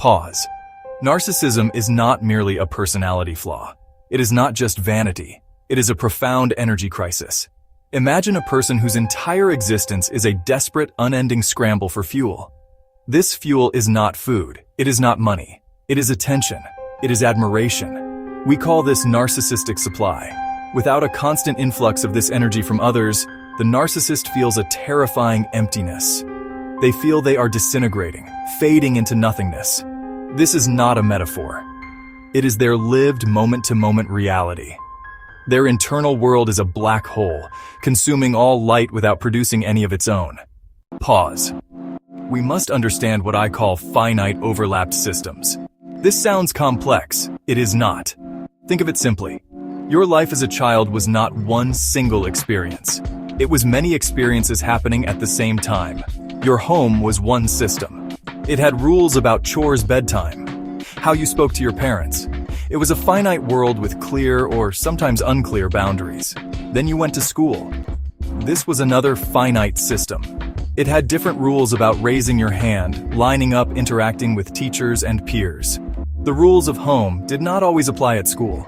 Pause. Narcissism is not merely a personality flaw. It is not just vanity. It is a profound energy crisis. Imagine a person whose entire existence is a desperate, unending scramble for fuel. This fuel is not food. It is not money. It is attention. It is admiration. We call this narcissistic supply. Without a constant influx of this energy from others, the narcissist feels a terrifying emptiness. They feel they are disintegrating, fading into nothingness. This is not a metaphor. It is their lived moment-to-moment reality. Their internal world is a black hole, consuming all light without producing any of its own. Pause. We must understand what I call finite overlapped systems. This sounds complex. It is not. Think of it simply. Your life as a child was not one single experience. It was many experiences happening at the same time. Your home was one system. It had rules about chores, bedtime, how you spoke to your parents. It was a finite world with clear or sometimes unclear boundaries. Then you went to school. This was another finite system. It had different rules about raising your hand, lining up, interacting with teachers and peers. The rules of home did not always apply at school.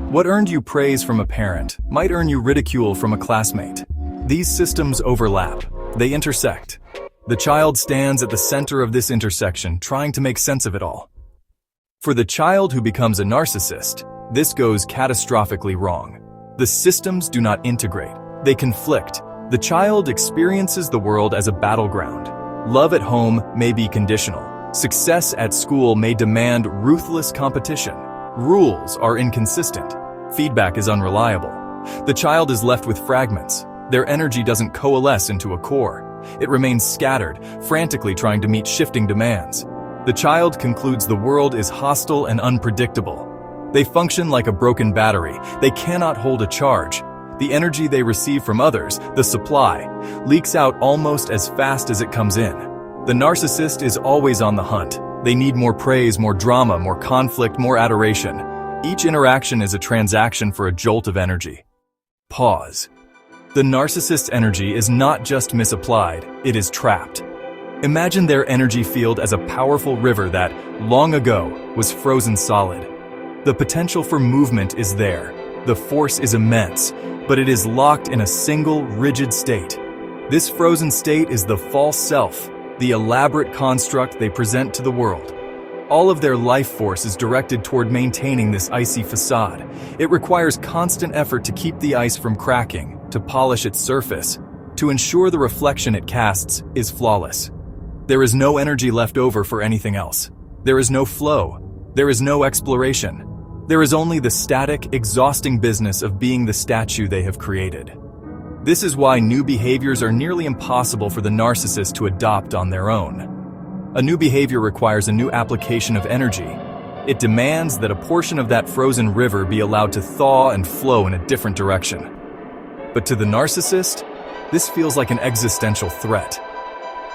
What earned you praise from a parent might earn you ridicule from a classmate. These systems overlap. They intersect. The child stands at the center of this intersection, trying to make sense of it all. For the child who becomes a narcissist, this goes catastrophically wrong. The systems do not integrate. They conflict. The child experiences the world as a battleground. Love at home may be conditional. Success at school may demand ruthless competition. Rules are inconsistent. Feedback is unreliable. The child is left with fragments. Their energy doesn't coalesce into a core. It remains scattered, frantically trying to meet shifting demands. The child concludes the world is hostile and unpredictable. They function like a broken battery. They cannot hold a charge. The energy they receive from others, the supply, leaks out almost as fast as it comes in. The narcissist is always on the hunt. They need more praise, more drama, more conflict, more adoration. Each interaction is a transaction for a jolt of energy. Pause. The narcissist's energy is not just misapplied, it is trapped. Imagine their energy field as a powerful river that, long ago, was frozen solid. The potential for movement is there. The force is immense, but it is locked in a single, rigid state. This frozen state is the false self, the elaborate construct they present to the world. All of their life force is directed toward maintaining this icy facade. It requires constant effort to keep the ice from cracking, to polish its surface, to ensure the reflection it casts is flawless. There is no energy left over for anything else. There is no flow. There is no exploration. There is only the static, exhausting business of being the statue they have created. This is why new behaviors are nearly impossible for the narcissist to adopt on their own. A new behavior requires a new application of energy. It demands that a portion of that frozen river be allowed to thaw and flow in a different direction. But to the narcissist, this feels like an existential threat.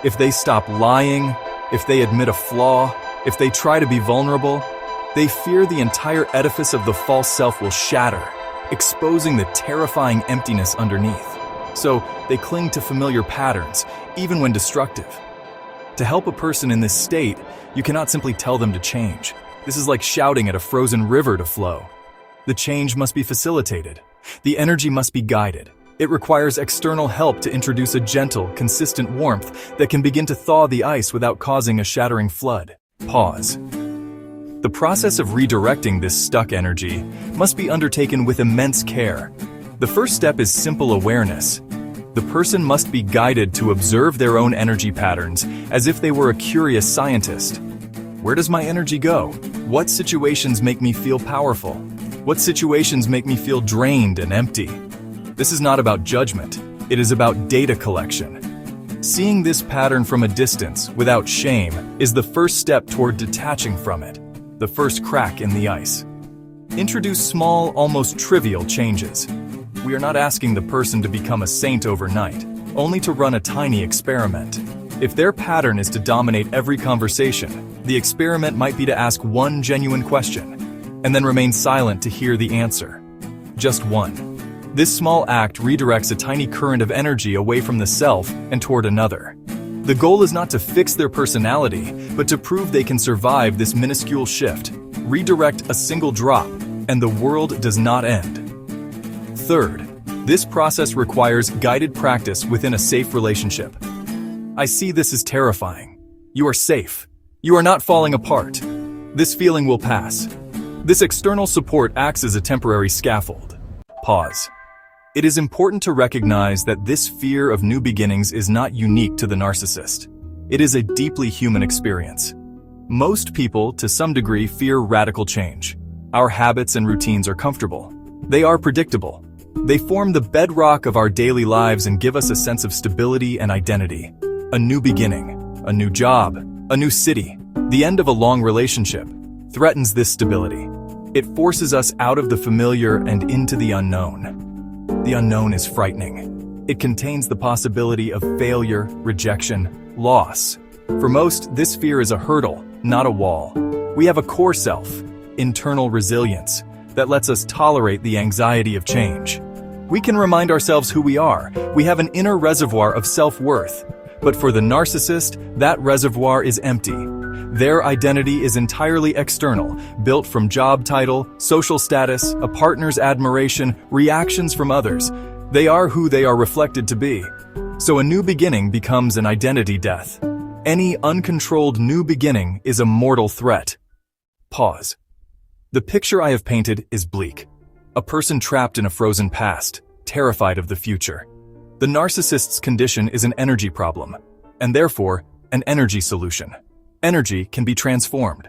If they stop lying, if they admit a flaw, if they try to be vulnerable, they fear the entire edifice of the false self will shatter, exposing the terrifying emptiness underneath. So they cling to familiar patterns, even when destructive. To help a person in this state, you cannot simply tell them to change. This is like shouting at a frozen river to flow. The change must be facilitated. The energy must be guided. It requires external help to introduce a gentle, consistent warmth that can begin to thaw the ice without causing a shattering flood. Pause. The process of redirecting this stuck energy must be undertaken with immense care. The first step is simple awareness. The person must be guided to observe their own energy patterns as if they were a curious scientist. Where does my energy go? What situations make me feel powerful? What situations make me feel drained and empty? This is not about judgment. It is about data collection. Seeing this pattern from a distance, without shame, is the first step toward detaching from it, the first crack in the ice. Introduce small, almost trivial changes. We are not asking the person to become a saint overnight, only to run a tiny experiment. If their pattern is to dominate every conversation, the experiment might be to ask one genuine question, and then remain silent to hear the answer. Just one. This small act redirects a tiny current of energy away from the self and toward another. The goal is not to fix their personality, but to prove they can survive this minuscule shift. Redirect a single drop, and the world does not end. Third, this process requires guided practice within a safe relationship. I see this as terrifying. You are safe. You are not falling apart. This feeling will pass. This external support acts as a temporary scaffold. Pause. It is important to recognize that this fear of new beginnings is not unique to the narcissist. It is a deeply human experience. Most people, to some degree, fear radical change. Our habits and routines are comfortable. They are predictable. They form the bedrock of our daily lives and give us a sense of stability and identity. A new beginning, a new job, a new city, the end of a long relationship threatens this stability. It forces us out of the familiar and into the unknown. The unknown is frightening. It contains the possibility of failure, rejection, loss. For most, this fear is a hurdle, not a wall. We have a core self, internal resilience, that lets us tolerate the anxiety of change. We can remind ourselves who we are. We have an inner reservoir of self-worth. But for the narcissist, that reservoir is empty. Their identity is entirely external, built from job title, social status, a partner's admiration, reactions from others. They are who they are reflected to be. So a new beginning becomes an identity death. Any uncontrolled new beginning is a mortal threat. Pause. The picture I have painted is bleak. A person trapped in a frozen past, terrified of the future. The narcissist's condition is an energy problem, and therefore, an energy solution. Energy can be transformed.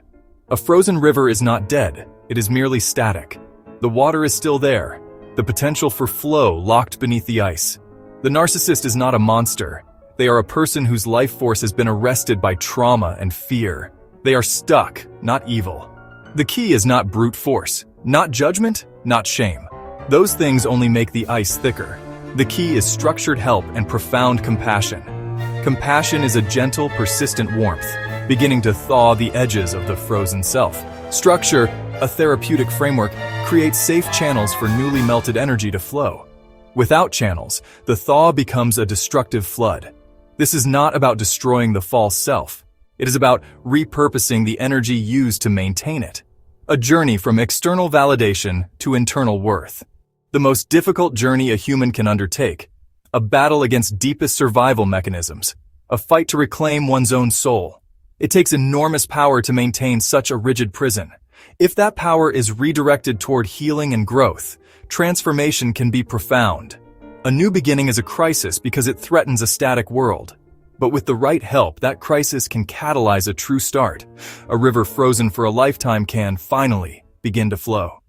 A frozen river is not dead, it is merely static. The water is still there, the potential for flow locked beneath the ice. The narcissist is not a monster. They are a person whose life force has been arrested by trauma and fear. They are stuck, not evil. The key is not brute force, not judgment, not shame. Those things only make the ice thicker. The key is structured help and profound compassion. Compassion is a gentle, persistent warmth, beginning to thaw the edges of the frozen self. Structure, a therapeutic framework, creates safe channels for newly melted energy to flow. Without channels, the thaw becomes a destructive flood. This is not about destroying the false self. It is about repurposing the energy used to maintain it. A journey from external validation to internal worth. The most difficult journey a human can undertake. A battle against deepest survival mechanisms. A fight to reclaim one's own soul. It takes enormous power to maintain such a rigid prison. If that power is redirected toward healing and growth, transformation can be profound. A new beginning is a crisis because it threatens a static world. But with the right help, that crisis can catalyze a true start. A river frozen for a lifetime can, finally, begin to flow.